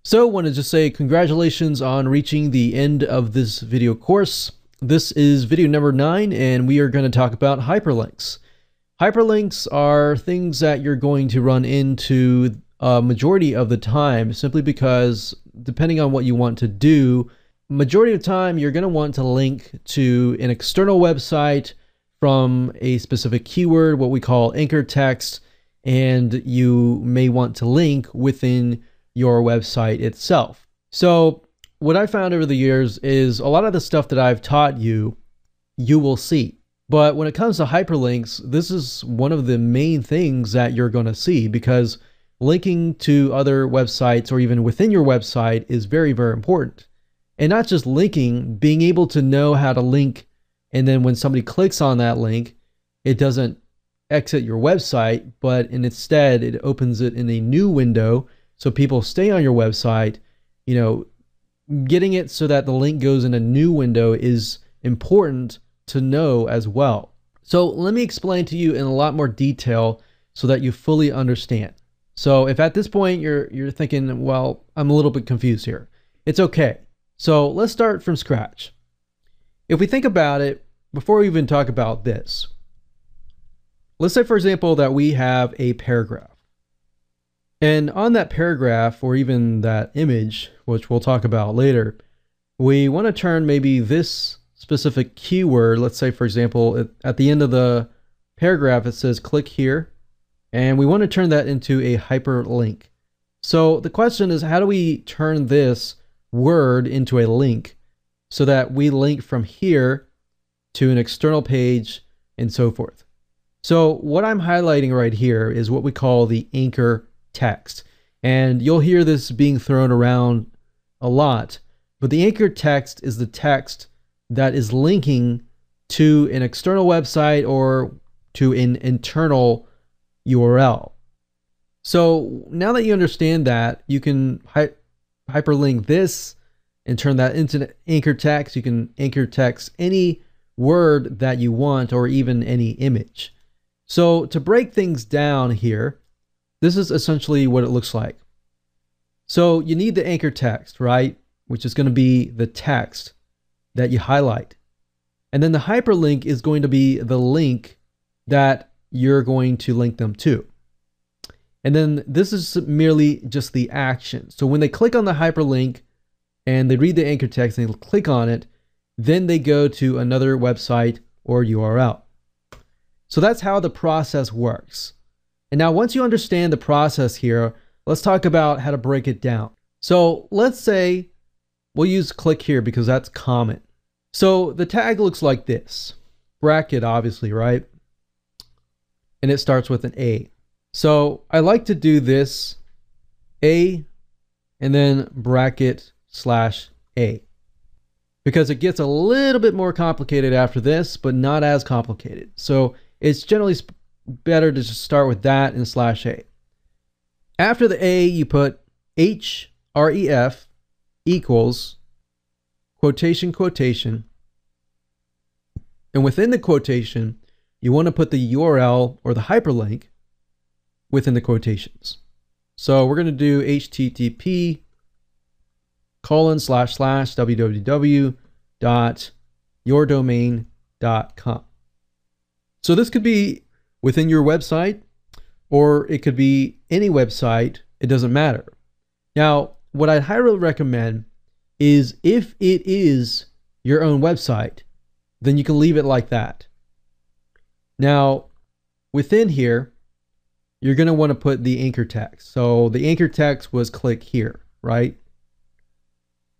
So I want to just say congratulations on reaching the end of this video course. This is video number 9, and we are going to talk about hyperlinks. Hyperlinks are things that you're going to run into a majority of the time, simply because depending on what you want to do, majority of the time you're going to want to link to an external website from a specific keyword, what we call anchor text, and you may want to link within your website itself. So what I found over the years is a lot of the stuff that I've taught you, you will see. But when it comes to hyperlinks, this is one of the main things that you're going to see, because linking to other websites or even within your website is very, very important. And not just linking, being able to know how to link, and then when somebody clicks on that link, it doesn't exit your website, but instead it opens it in a new window. So people stay on your website. Getting it so that the link goes in a new window is important to know as well. So let me explain to you in a lot more detail so that you fully understand. So if at this point you're thinking, well, I'm a little bit confused here, it's okay. So let's start from scratch. If we think about it, before we even talk about this, let's say, for example, that we have a paragraph. And on that paragraph, or even that image, which we'll talk about later, we want to turn maybe this specific keyword. Let's say, for example, at the end of the paragraph, it says click here, and we want to turn that into a hyperlink. So the question is, how do we turn this word into a link so that we link from here to an external page and so forth? So what I'm highlighting right here is what we call the anchor text. And you'll hear this being thrown around a lot, but the anchor text is the text that is linking to an external website or to an internal URL. So now that you understand that, you can hyperlink this and turn that into anchor text. You can anchor text any word that you want, or even any image. So to break things down here, this is essentially what it looks like. So you need the anchor text, right? Which is going to be the text that you highlight. And then the hyperlink is going to be the link that you're going to link them to. And then this is merely just the action. So when they click on the hyperlink and they read the anchor text and they click on it, then they go to another website or URL. So that's how the process works. And now once you understand the process here, let's talk about how to break it down. So let's say we'll use click here because that's common. So the tag looks like this. Bracket, obviously, right? And it starts with an A. So I like to do this A and then bracket / A, because it gets a little bit more complicated after this, but not as complicated. So it's generally better to just start with that and /A. After the A, you put href equals quotation, quotation. And within the quotation, you want to put the URL or the hyperlink within the quotations. So we're going to do http://www.yourdomain.com. So this could be within your website, or it could be any website. It doesn't matter. Now, what I highly recommend is, if it is your own website, then you can leave it like that. Now, within here, you're going to want to put the anchor text. So the anchor text was click here, right?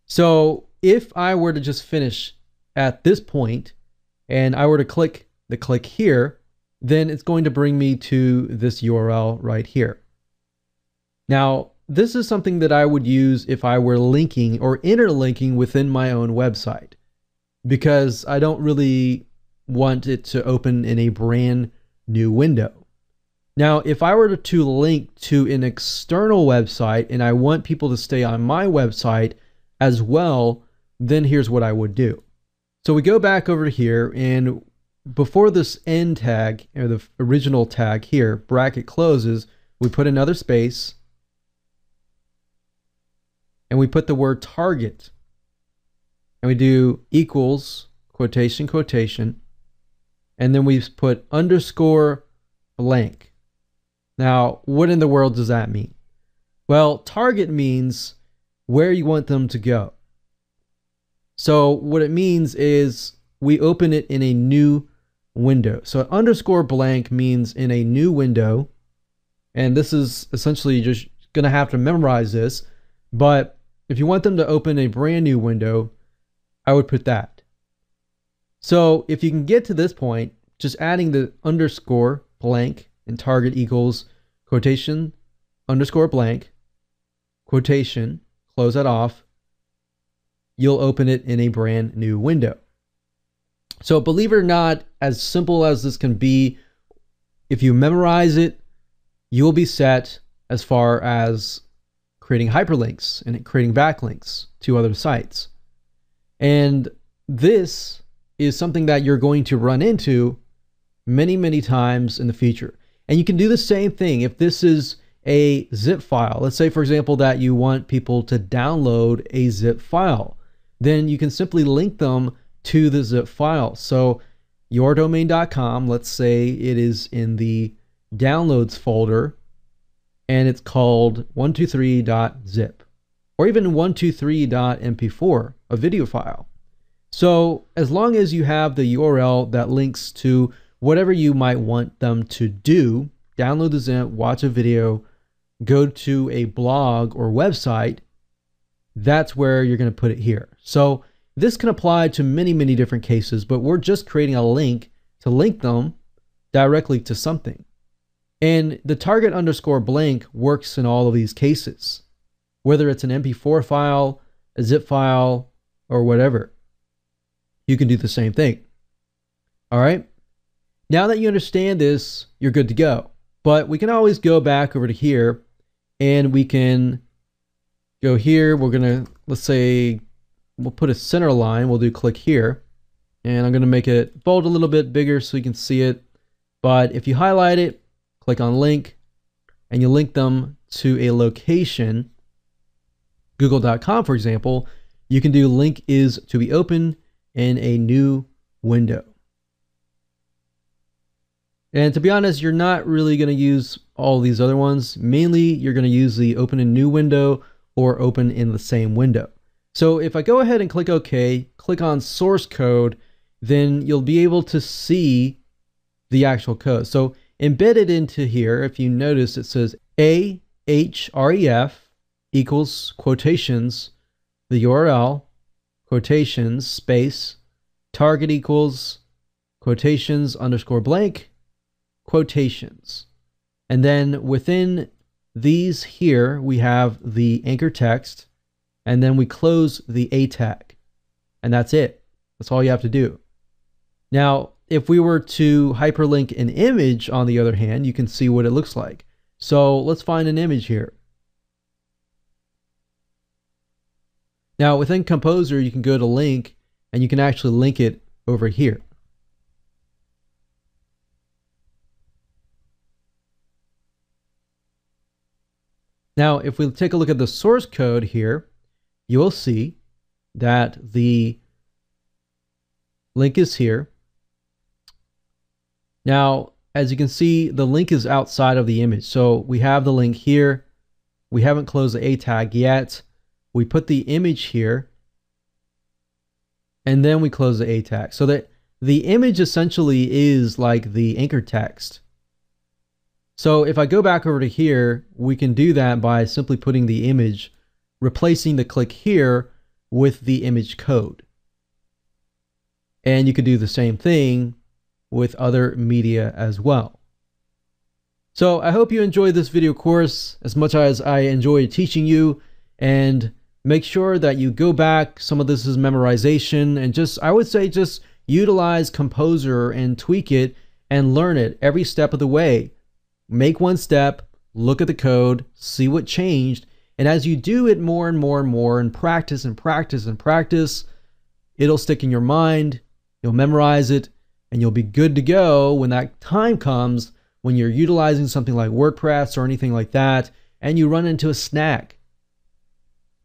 So if I were to just finish at this point and I were to click the click here, then it's going to bring me to this URL right here. Now, this is something that I would use if I were linking or interlinking within my own website, because I don't really want it to open in a brand new window. Now, if I were to link to an external website and I want people to stay on my website as well, then here's what I would do. So we go back over here, and before this end tag, or the original tag here, bracket closes, we put another space, and we put the word target, and we do equals, quotation, quotation, and then we put underscore blank. Now, what in the world does that mean? Well, target means where you want them to go. So what it means is we open it in a new window. So underscore blank means in a new window. And this is essentially just going to have to memorize this. But if you want them to open a brand new window, I would put that. So if you can get to this point, just adding the underscore blank and target equals quotation underscore blank, quotation, close that off, you'll open it in a brand new window. So believe it or not, as simple as this can be, if you memorize it, you'll be set as far as creating hyperlinks and creating backlinks to other sites. And this is something that you're going to run into many, many times in the future. And you can do the same thing if this is a zip file. Let's say, for example, that you want people to download a zip file. Then you can simply link them to the zip file. So yourdomain.com, let's say it is in the downloads folder and it's called 123.zip or even 123.mp4, a video file. So as long as you have the URL that links to whatever you might want them to do, download the zip, watch a video, go to a blog or website, that's where you're going to put it here. So this can apply to many, many different cases, but we're just creating a link to link them directly to something. And the target underscore blank works in all of these cases, whether it's an MP4 file, a zip file, or whatever. You can do the same thing. All right. Now that you understand this, you're good to go. But we can always go back over to here and we can go here. We're going to, let's say, we'll put a center line. We'll do click here. And I'm going to make it bold a little bit bigger so you can see it. But if you highlight it, click on link, and you link them to a location, google.com, for example, you can do link is to be open in a new window. And to be honest, you're not really going to use all these other ones. Mainly, you're going to use the open in new window or open in the same window. So if I go ahead and click OK, click on source code, then you'll be able to see the actual code. So embedded into here, if you notice, it says ahref equals quotations, the URL, quotations, space, target equals quotations underscore blank, quotations. And then within these here, we have the anchor text, and then we close the A tag. And that's it. That's all you have to do. Now, if we were to hyperlink an image, on the other hand, you can see what it looks like. So let's find an image here. Now, within Composer, you can go to link, and you can actually link it over here. Now, if we take a look at the source code here, you will see that the link is here. Now, as you can see, the link is outside of the image. So we have the link here. We haven't closed the A tag yet. We put the image here, and then we close the A tag. So that the image essentially is like the anchor text. So if I go back over to here, we can do that by simply putting the image, replacing the click here with the image code. And you could do the same thing with other media as well. So I hope you enjoyed this video course as much as I enjoyed teaching you, and make sure that you go back. Some of this is memorization, and I would say just utilize Composer and tweak it and learn it every step of the way. Make one step, look at the code, see what changed, and as you do it more and more and more and practice and practice and practice, it'll stick in your mind, you'll memorize it, and you'll be good to go when that time comes when you're utilizing something like WordPress or anything like that, and you run into a snag.